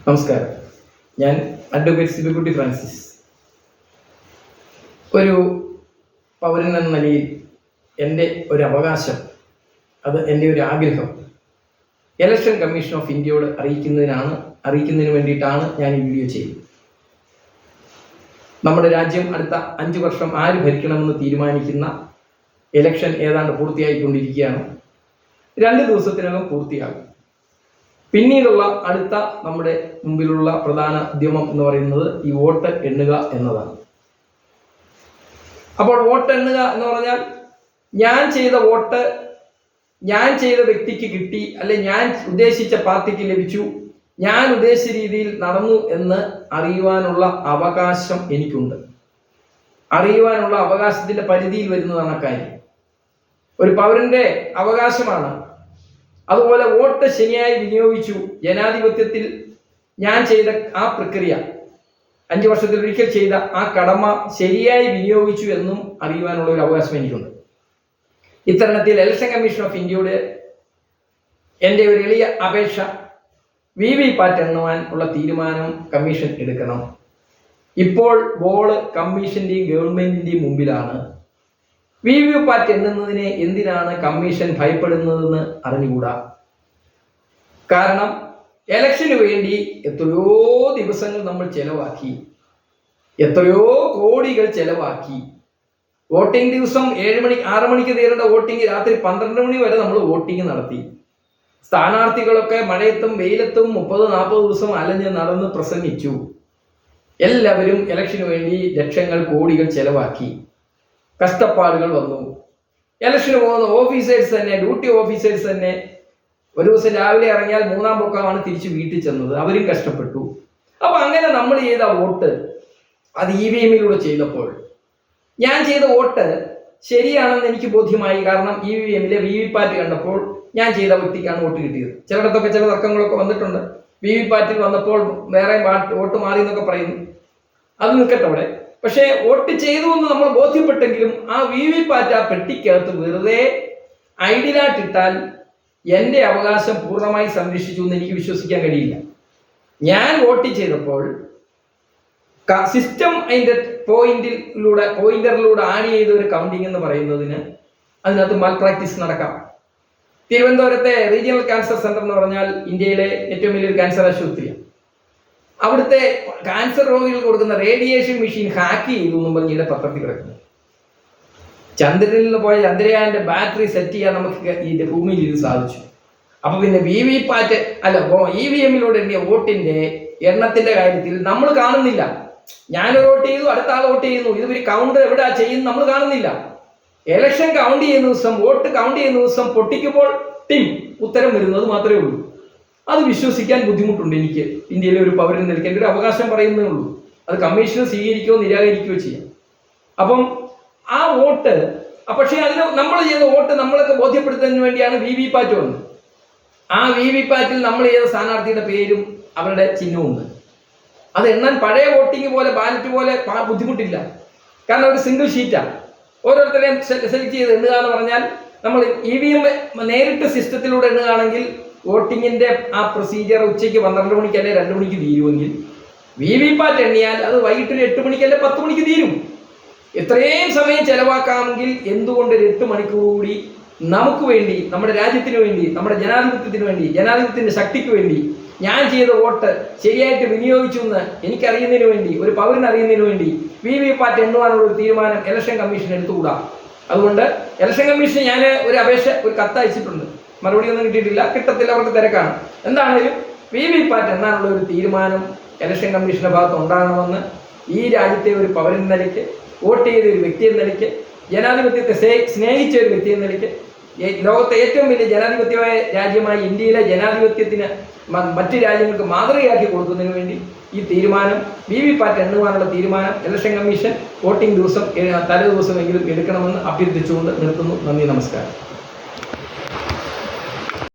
നമസ്കാരം. ഞാൻ advocate Sibikutty Francis. ഒരു പൗരൻ എന്ന നിലയിൽ എൻ്റെ ഒരു അവകാശം, അത് എൻ്റെ ഒരു ആഗ്രഹം ഇലക്ഷൻ കമ്മീഷൻ ഓഫ് ഇന്ത്യയോട് അറിയിക്കുന്നതിന് വേണ്ടിയിട്ടാണ് ഞാൻ ഈ വീഡിയോ ചെയ്യുന്നത്. നമ്മുടെ രാജ്യം അടുത്ത 5 വർഷം ആര് ഭരിക്കണമെന്ന് തീരുമാനിക്കുന്ന ഇലക്ഷൻ ഏതാണ്ട് പൂർത്തിയായിക്കൊണ്ടിരിക്കുകയാണ്. 2 ദിവസത്തിനകം പൂർത്തിയാകും. പിന്നീടുള്ള അടുത്ത നമ്മുടെ മുമ്പിലുള്ള പ്രധാന ഉദ്യമം എന്ന് പറയുന്നത് ഈ വോട്ട് എണ്ണുക എന്നതാണ്. അപ്പോൾ വോട്ട് എണ്ണുക എന്ന് പറഞ്ഞാൽ ഞാൻ ചെയ്ത വോട്ട് ഞാൻ ചെയ്ത വ്യക്തിക്ക് കിട്ടി, അല്ലെ ഞാൻ ഉദ്ദേശിച്ച പാർട്ടിക്ക് ലഭിച്ചു, ഞാൻ ഉദ്ദേശിച്ച രീതിയിൽ നടന്നു എന്ന് അറിയുവാനുള്ള അവകാശം എനിക്കുണ്ട്. അറിയുവാനുള്ള അവകാശത്തിന്റെ പരിധിയിൽ വരുന്നതാണ് കാര്യം. ഒരു പൗരന്റെ അവകാശമാണ്. അതുപോലെ വോട്ട് ശരിയായി വിനിയോഗിച്ചു, ജനാധിപത്യത്തിൽ ഞാൻ ചെയ്ത ആ പ്രക്രിയ 5 വർഷത്തിൽ ഒരിക്കൽ ചെയ്ത ആ കടമ ശരിയായി വിനിയോഗിച്ചു എന്നും അറിയുവാനുള്ള ഒരു അവകാശം എനിക്കുണ്ട്. ഇത്തരണത്തിൽ ഇലക്ഷൻ കമ്മീഷൻ ഓഫ് ഇന്ത്യയുടെ എൻ്റെ ഒരു എളിയ അപേക്ഷ, VVPAT എണ്ണുവാൻ ഉള്ള തീരുമാനം കമ്മീഷൻ എടുക്കണം. ഇപ്പോൾ ബോള് കമ്മീഷന്റെയും ഗവൺമെന്റിന്റെയും മുമ്പിലാണ്. VVPAT എണ്ണുന്നതിനെ എന്തിനാണ് കമ്മീഷൻ ഭയപ്പെടുന്നതെന്ന് അറിഞ്ഞുകൂടാ. കാരണം ഇലക്ഷന് വേണ്ടി എത്രയോ ദിവസങ്ങൾ നമ്മൾ ചെലവാക്കി, എത്രയോ കോടികൾ ചെലവാക്കി. വോട്ടിംഗ് ദിവസം 6 മണിക്ക് തീരേണ്ട വോട്ടിംഗ് രാത്രി 12 മണി വരെ നമ്മൾ വോട്ടിംഗ് നടത്തി. സ്ഥാനാർത്ഥികളൊക്കെ മഴയത്തും വെയിലത്തും 30-40 ദിവസം അലഞ്ഞ് നടന്ന് പ്രസംഗിച്ചു. എല്ലാവരും ഇലക്ഷന് വേണ്ടി ലക്ഷങ്ങൾ കോടികൾ ചെലവാക്കി. കഷ്ടപ്പാടുകൾ വന്നു. ഇലക്ഷന് പോകുന്ന ഓഫീസേഴ്സ് തന്നെ, ഡ്യൂട്ടി ഓഫീസേഴ്സ് തന്നെ ഒരു ദിവസം രാവിലെ ഇറങ്ങിയാൽ 3-ാം പൊക്കമാണ് തിരിച്ച് വീട്ടിൽ ചെന്നത്. അവരും കഷ്ടപ്പെട്ടു. അപ്പൊ അങ്ങനെ നമ്മൾ ചെയ്ത വോട്ട് അത് EVM-ലൂടെ ചെയ്തപ്പോൾ ഞാൻ ചെയ്ത വോട്ട് ശരിയാണെന്ന് എനിക്ക് ബോധ്യമായി. കാരണം EVM-ലെ VVPAT കണ്ടപ്പോൾ ഞാൻ ചെയ്ത വ്യക്തിക്കാണ് വോട്ട് കിട്ടിയത്. ചിലയിടത്തൊക്കെ ചില തർക്കങ്ങളൊക്കെ വന്നിട്ടുണ്ട്. VVPAT-ൽ വന്നപ്പോൾ വേറെ വോട്ട് മാറി എന്നൊക്കെ പറയുന്നു. അത് നിൽക്കട്ടെ അവിടെ. പക്ഷേ വോട്ട് ചെയ്തു എന്ന് നമ്മൾ ബോധ്യപ്പെട്ടെങ്കിലും ആ VVPAT ആ പെട്ടിക്കകത്ത് വെറുതെ ഐഡിയലായിട്ടിട്ടാൽ എൻ്റെ അവകാശം പൂർണ്ണമായി സംരക്ഷിച്ചു എന്ന് എനിക്ക് വിശ്വസിക്കാൻ കഴിയില്ല. ഞാൻ വോട്ട് ചെയ്തപ്പോൾ സിസ്റ്റം അതിൻ്റെ പോയിന്ററിലൂടെ ആഡ് ചെയ്ത ഒരു കൗണ്ടിങ് എന്ന് പറയുന്നതിന് അതിനകത്ത് മാൽ പ്രാക്ടീസ് നടക്കാം. തിരുവനന്തപുരത്തെ റീജിയണൽ ക്യാൻസർ സെന്റർ എന്ന് പറഞ്ഞാൽ ഇന്ത്യയിലെ ഏറ്റവും വലിയൊരു ക്യാൻസർ ആശുപത്രിയാണ്. അവിടുത്തെ ക്യാൻസർ രോഗികൾക്ക് കൊടുക്കുന്ന റേഡിയേഷൻ മെഷീൻ ഹാക്ക് ചെയ്തു എന്നും പറഞ്ഞ പത്രത്തിൽ കിടക്കുന്നു. ചന്ദ്രനിൽ നിന്ന് പോയ ചന്ദ്രയാന്റെ ബാറ്ററി സെറ്റ് ചെയ്യാൻ നമുക്ക് ഈ ഭൂമിയിൽ ഇത് സാധിച്ചു. അപ്പൊ പിന്നെ VVPAT EVM-ലൂടെ എണ്ണിയ വോട്ടിന്റെ എണ്ണത്തിന്റെ കാര്യത്തിൽ നമ്മൾ കാണുന്നില്ല. ഞാനൊരു വോട്ട് ചെയ്തു, അടുത്ത ആൾ വോട്ട് ചെയ്യുന്നു, ഇതൊരു കൗണ്ട് എവിടെ ചെയ്യുന്നു നമ്മൾ കാണുന്നില്ല. ഇലക്ഷൻ കൗണ്ട് ചെയ്യുന്ന ദിവസം, വോട്ട് കൗണ്ട് ചെയ്യുന്ന ദിവസം പൊട്ടിക്കുമ്പോൾ ഉത്തരം വരുന്നത് മാത്രമേ ഉള്ളൂ. അത് വിശ്വസിക്കാൻ ബുദ്ധിമുട്ടുണ്ട് എനിക്ക്. ഇന്ത്യയിലെ ഒരു പൗരൻ നിൽക്കാൻ ഒരു അവകാശം പറയുന്നേ ഉള്ളൂ. അത് കമ്മീഷന് സ്വീകരിക്കുകയോ നിരാകരിക്കുകയോ ചെയ്യാം. അപ്പം ആ വോട്ട്, പക്ഷേ അതിന് നമ്മൾ ചെയ്ത വോട്ട് നമ്മളൊക്കെ ബോധ്യപ്പെടുത്തുന്നതിന് വേണ്ടിയാണ് VVPAT വന്നത്. ആ VVPAT-ൽ നമ്മൾ ചെയ്ത സ്ഥാനാർത്ഥിയുടെ പേരും അവരുടെ ചിഹ്നവും ഉണ്ട്. അത് എണ്ണാൻ പഴയ വോട്ടിംഗ് പോലെ ബാലറ്റ് പോലെ ബുദ്ധിമുട്ടില്ല. കാരണം ഒരു സിംഗിൾ ഷീറ്റാണ്. ഓരോരുത്തരെയും സെലക്ട് ചെയ്ത് എണ്ണുക എന്ന് പറഞ്ഞാൽ നമ്മൾ EVM നേരിട്ട് സിസ്റ്റത്തിലൂടെ എണ്ണുകയാണെങ്കിൽ വോട്ടിങ്ങിന്റെ ആ പ്രൊസീജിയർ ഉച്ചയ്ക്ക് 12 മണിക്ക് അല്ലെ 2 മണിക്ക് തീരുമെങ്കിൽ VVPAT എണ്ണിയാൽ അത് വൈകിട്ട് ഒരു 8 മണിക്ക് അല്ലെ 10 മണിക്ക് തീരും. എത്രയും സമയം ചെലവാക്കാമെങ്കിൽ എന്തുകൊണ്ട് ഒരു 8 മണിക്കൂർ കൂടി നമുക്ക് വേണ്ടി, നമ്മുടെ രാജ്യത്തിന് വേണ്ടി, നമ്മുടെ ജനാധിപത്യത്തിന് വേണ്ടി, ജനാധിപത്യത്തിന്റെ ശക്തിക്ക് വേണ്ടി ഞാൻ ചെയ്ത വോട്ട് ശരിയായിട്ട് വിനിയോഗിച്ചു എന്ന് എനിക്കറിയുന്നതിന് വേണ്ടി, ഒരു പൗരൻ അറിയുന്നതിന് വേണ്ടി VVPAT എണ്ണുവാനുള്ള ഒരു തീരുമാനം ഇലക്ഷൻ കമ്മീഷൻ എടുത്തുകൂടാ. അതുകൊണ്ട് ഇലക്ഷൻ കമ്മീഷന് ഞാൻ ഒരു ഒരു കത്ത് അയച്ചിട്ടുണ്ട്. മറുപടി ഒന്നും കിട്ടിയിട്ടില്ല. കിട്ടത്തില്ല, അവർക്ക് തിരക്കാണ്. എന്താണെങ്കിലും VVPAT എണ്ണാനുള്ള ഒരു തീരുമാനം ഇലക്ഷൻ കമ്മീഷന്റെ ഭാഗത്ത് ഉണ്ടാകണമെന്ന് ഈ രാജ്യത്തെ ഒരു പൗരൻ എന്ന നിലയ്ക്ക്, വോട്ട് ചെയ്ത ഒരു വ്യക്തി എന്ന നിലയ്ക്ക്, ജനാധിപത്യത്തെ സ്നേഹിച്ച ഒരു വ്യക്തി എന്ന നിലയ്ക്ക്, ലോകത്തെ ഏറ്റവും വലിയ ജനാധിപത്യമായ രാജ്യമായ ഇന്ത്യയിലെ ജനാധിപത്യത്തിന് മറ്റു രാജ്യങ്ങൾക്ക് മാതൃകയാക്കി കൊടുക്കുന്നതിന് വേണ്ടി ഈ തീരുമാനം, VVPAT എണ്ണുവാനുള്ള തീരുമാനം ഇലക്ഷൻ കമ്മീഷൻ വോട്ടിംഗ് ദിവസം തലേ ദിവസമെങ്കിലും എടുക്കണമെന്ന് അഭ്യർത്ഥിച്ചുകൊണ്ട് നിർത്തുന്നു. നന്ദി, നമസ്കാരം.